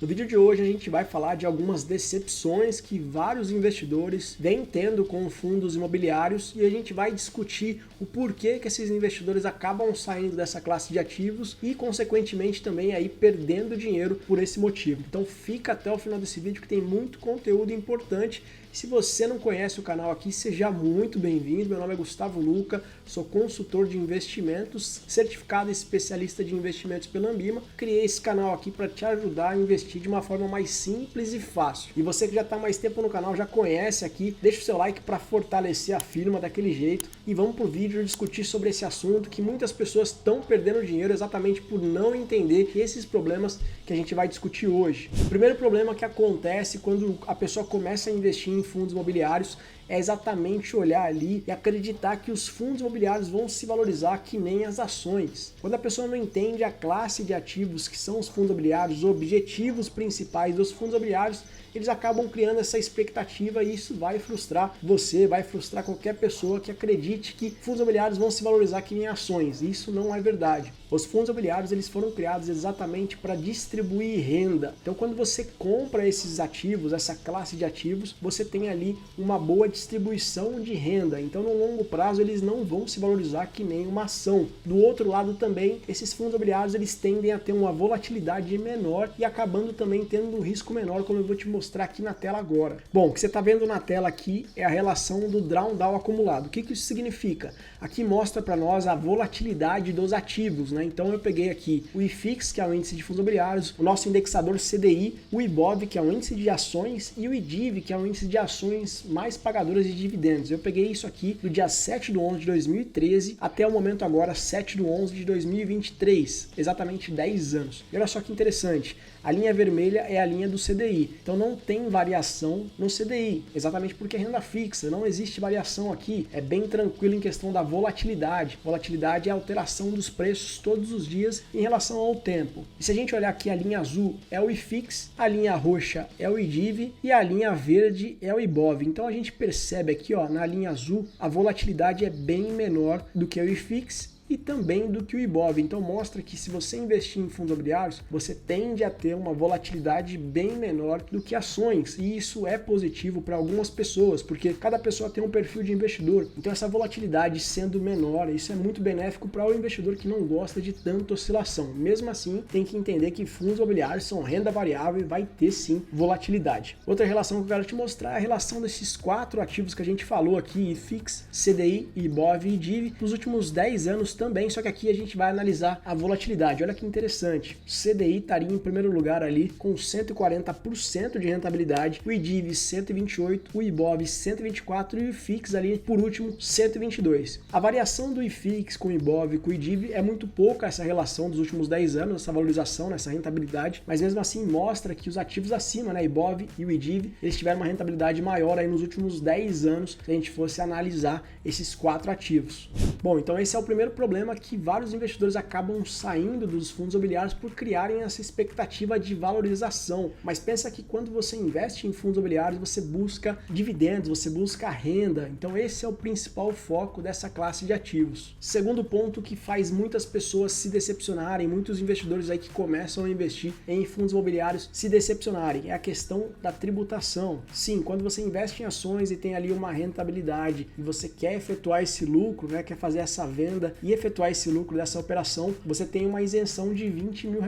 No vídeo de hoje a gente vai falar de algumas decepções que vários investidores vêm tendo com fundos imobiliários e a gente vai discutir o porquê que esses investidores acabam saindo dessa classe de ativos e consequentemente também aí perdendo dinheiro por esse motivo. Então fica até o final desse vídeo que tem muito conteúdo importante. Se você não conhece o canal aqui, seja muito bem-vindo. Meu nome é Gustavo Luca, sou consultor de investimentos, certificado especialista de investimentos pela Ambima. Criei esse canal aqui para te ajudar a investir de uma forma mais simples e fácil. E você que já está mais tempo no canal, já conhece aqui, deixa o seu like para fortalecer a firma daquele jeito. E vamos para o vídeo discutir sobre esse assunto que muitas pessoas estão perdendo dinheiro exatamente por não entender esses problemas que a gente vai discutir hoje. O primeiro problema que acontece quando a pessoa começa a investir em fundos imobiliários é exatamente olhar ali e acreditar que os fundos imobiliários vão se valorizar que nem as ações. Quando a pessoa não entende a classe de ativos que são os fundos imobiliários, os objetivos principais dos fundos imobiliários, eles acabam criando essa expectativa e isso vai frustrar você, vai frustrar qualquer pessoa que acredite que fundos imobiliários vão se valorizar que nem ações. Isso não é verdade. Os fundos imobiliários eles foram criados exatamente para distribuir renda. Então quando você compra esses ativos, essa classe de ativos, você tem ali uma boa distribuição de renda. Então no longo prazo eles não vão se valorizar que nem uma ação. Do outro lado também, esses fundos imobiliários eles tendem a ter uma volatilidade menor e acabando também tendo um risco menor, como eu vou te mostrar aqui na tela agora. Bom, o que você está vendo na tela aqui é a relação do drawdown acumulado. O que isso significa? Aqui mostra para nós a volatilidade dos ativos, né? Então eu peguei aqui o IFIX, que é o índice de fundos imobiliários, o nosso indexador CDI, o IBOV, que é o índice de ações, e o IDIV, que é o índice de ações mais pagadoras de dividendos. Eu peguei isso aqui do dia 7/11 de 2013 até o momento agora, 7/11 de 2023, exatamente 10 anos. E olha só que interessante, a linha vermelha é a linha do CDI, então não tem variação no CDI, exatamente porque é renda fixa, não existe variação aqui, é bem tranquilo em questão da volatilidade. Volatilidade é a alteração dos preços todos os dias em relação ao tempo. E se a gente olhar aqui, a linha azul é o IFIX, a linha roxa é o IDIV e a linha verde é o IBOV. Então a gente percebe aqui, ó, na linha azul, a volatilidade é bem menor do que o IFIX e também do que o IBOV. Então mostra que se você investir em fundos imobiliários, você tende a ter uma volatilidade bem menor do que ações. E isso é positivo para algumas pessoas, porque cada pessoa tem um perfil de investidor. Então essa volatilidade sendo menor, isso é muito benéfico para o investidor que não gosta de tanta oscilação. Mesmo assim, tem que entender que fundos imobiliários são renda variável e vai ter sim volatilidade. Outra relação que eu quero te mostrar é a relação desses 4 ativos que a gente falou aqui, IFIX, CDI, IBOV e IDIV, nos últimos 10 anos também, só que aqui a gente vai analisar a volatilidade. Olha que interessante, o CDI estaria em primeiro lugar ali com 140% de rentabilidade, o IDIV 128%, o IBOV 124% e o IFIX ali por último 122%. A variação do IFIX com o IBOV e com o IDIV é muito pouca essa relação dos últimos 10 anos, essa valorização, essa rentabilidade, mas mesmo assim mostra que os ativos acima, né, IBOV e o IDIV, eles tiveram uma rentabilidade maior aí nos últimos 10 anos se a gente fosse analisar esses 4 ativos. Bom, então esse é o primeiro problema que vários investidores acabam saindo dos fundos imobiliários por criarem essa expectativa de valorização. Mas pensa que quando você investe em fundos imobiliários, você busca dividendos, você busca renda. Então esse é o principal foco dessa classe de ativos. Segundo ponto que faz muitas pessoas se decepcionarem, muitos investidores aí que começam a investir em fundos imobiliários se decepcionarem, é a questão da tributação. Sim, quando você investe em ações e tem ali uma rentabilidade e você quer efetuar esse lucro, né, quer fazer essa venda e efetuar esse lucro dessa operação, você tem uma isenção de R$20 mil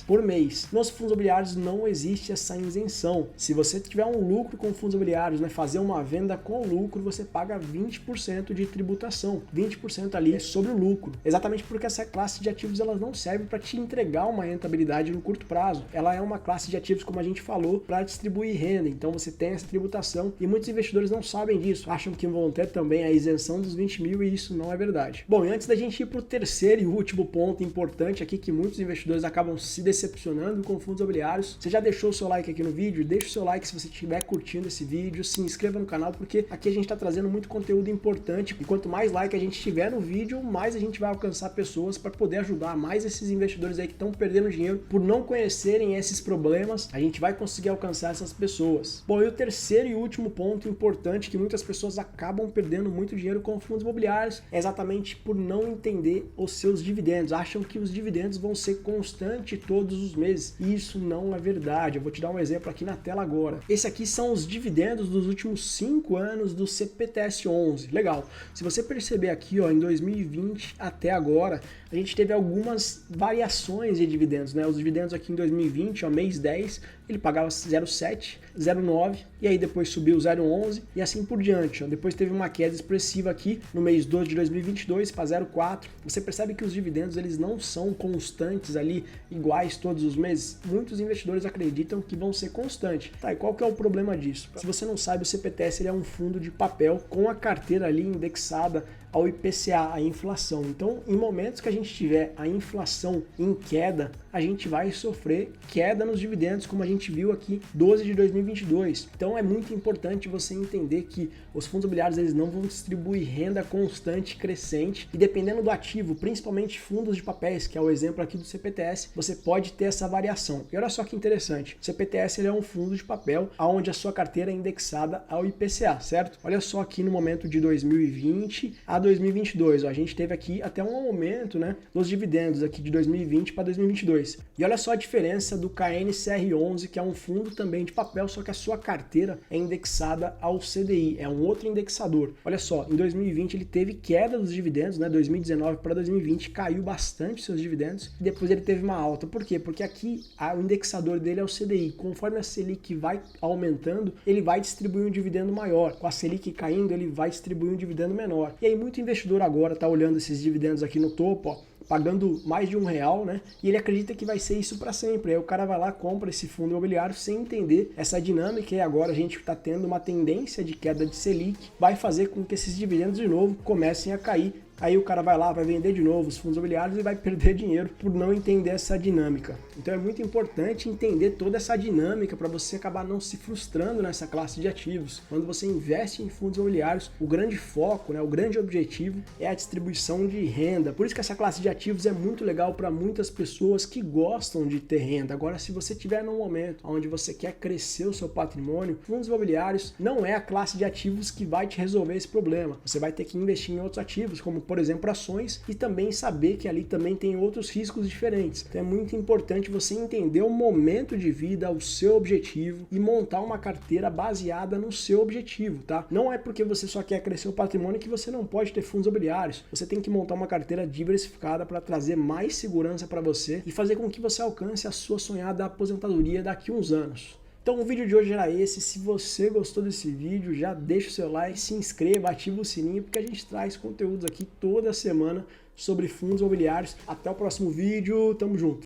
por mês. Nos fundos imobiliários não existe essa isenção. Se você tiver um lucro com fundos imobiliários, né, fazer uma venda com lucro, você paga 20% de tributação, 20% ali sobre o lucro. Exatamente porque essa classe de ativos ela não serve para te entregar uma rentabilidade no curto prazo. Ela é uma classe de ativos, como a gente falou, para distribuir renda. Então você tem essa tributação e muitos investidores não sabem disso, acham que vão ter também a isenção dos 20 mil e isso não é verdade. Bom, e antes da gente ir para o terceiro e último ponto importante aqui que muitos investidores acabam se decepcionando com fundos imobiliários, você já deixou o seu like aqui no vídeo? Deixa o seu like se você estiver curtindo esse vídeo, se inscreva no canal porque aqui a gente está trazendo muito conteúdo importante e quanto mais like a gente tiver no vídeo, mais a gente vai alcançar pessoas para poder ajudar mais esses investidores aí que estão perdendo dinheiro por não conhecerem esses problemas, a gente vai conseguir alcançar essas pessoas. Bom, e o terceiro e último ponto importante que muitas pessoas acabam perdendo muito dinheiro com fundos imobiliários é exatamente por não entender entender os seus dividendos, acham que os dividendos vão ser constantes todos os meses. E isso não é verdade. Eu vou te dar um exemplo aqui na tela agora. Esse aqui são os dividendos dos últimos 5 anos do CPTS11. Legal. Se você perceber aqui, ó, em 2020 até agora, a gente teve algumas variações de dividendos, né? Os dividendos aqui em 2020, ó, mês 10, ele pagava 0,7, 0,9 e aí depois subiu 0,11 e assim por diante, ó. Depois teve uma queda expressiva aqui no mês 2 de 2022 para 0,4. Você percebe que os dividendos eles não são constantes ali, iguais todos os meses. Muitos investidores acreditam que vão ser constantes. Tá, e qual que é o problema disso? Se você não sabe, o CPTS ele é um fundo de papel com a carteira ali indexada ao IPCA, a inflação. Então, em momentos que a gente tiver a inflação em queda, a gente vai sofrer queda nos dividendos, como a gente viu aqui 12 de 2022. Então, é muito importante você entender que os fundos imobiliários eles não vão distribuir renda constante, crescente, e dependendo do ativo, principalmente fundos de papéis, que é o exemplo aqui do CPTS, você pode ter essa variação. E olha só que interessante, o CPTS ele é um fundo de papel onde a sua carteira é indexada ao IPCA, certo? Olha só aqui no momento de 2020 a 2022, ó, a gente teve aqui até um aumento, né, dos dividendos aqui de 2020 para 2022. E olha só a diferença do KNCR11, que é um fundo também de papel, só que a sua carteira é indexada ao CDI, é um outro indexador. Olha só, em 2020 ele teve queda dos dividendos, né, 2019 para 2020 caiu bastante seus dividendos e depois ele teve uma alta. Por quê? Porque aqui o indexador dele é o CDI. Conforme a Selic vai aumentando, ele vai distribuir um dividendo maior. Com a Selic caindo, ele vai distribuir um dividendo menor. E aí muito investidor agora está olhando esses dividendos aqui no topo, ó, pagando mais de R$1, né? E ele acredita que vai ser isso para sempre. Aí o cara vai lá, compra esse fundo imobiliário sem entender essa dinâmica e agora a gente está tendo uma tendência de queda de Selic, vai fazer com que esses dividendos de novo comecem a cair. Aí o cara vai lá, vai vender de novo os fundos imobiliários e vai perder dinheiro por não entender essa dinâmica. Então é muito importante entender toda essa dinâmica para você acabar não se frustrando nessa classe de ativos. Quando você investe em fundos imobiliários, o grande foco, né, o grande objetivo é a distribuição de renda. Por isso que essa classe de ativos é muito legal para muitas pessoas que gostam de ter renda. Agora, se você estiver num momento onde você quer crescer o seu patrimônio, fundos imobiliários não é a classe de ativos que vai te resolver esse problema. Você vai ter que investir em outros ativos, como por exemplo ações, e também saber que ali também tem outros riscos diferentes. Então é muito importante você entender o momento de vida, o seu objetivo e montar uma carteira baseada no seu objetivo, tá? Não é porque você só quer crescer o patrimônio que você não pode ter fundos imobiliários. Você tem que montar uma carteira diversificada para trazer mais segurança para você e fazer com que você alcance a sua sonhada aposentadoria daqui a uns anos. Então o vídeo de hoje era esse. Se você gostou desse vídeo, já deixa o seu like, se inscreva, ativa o sininho, porque a gente traz conteúdos aqui toda semana sobre fundos imobiliários. Até o próximo vídeo, tamo junto!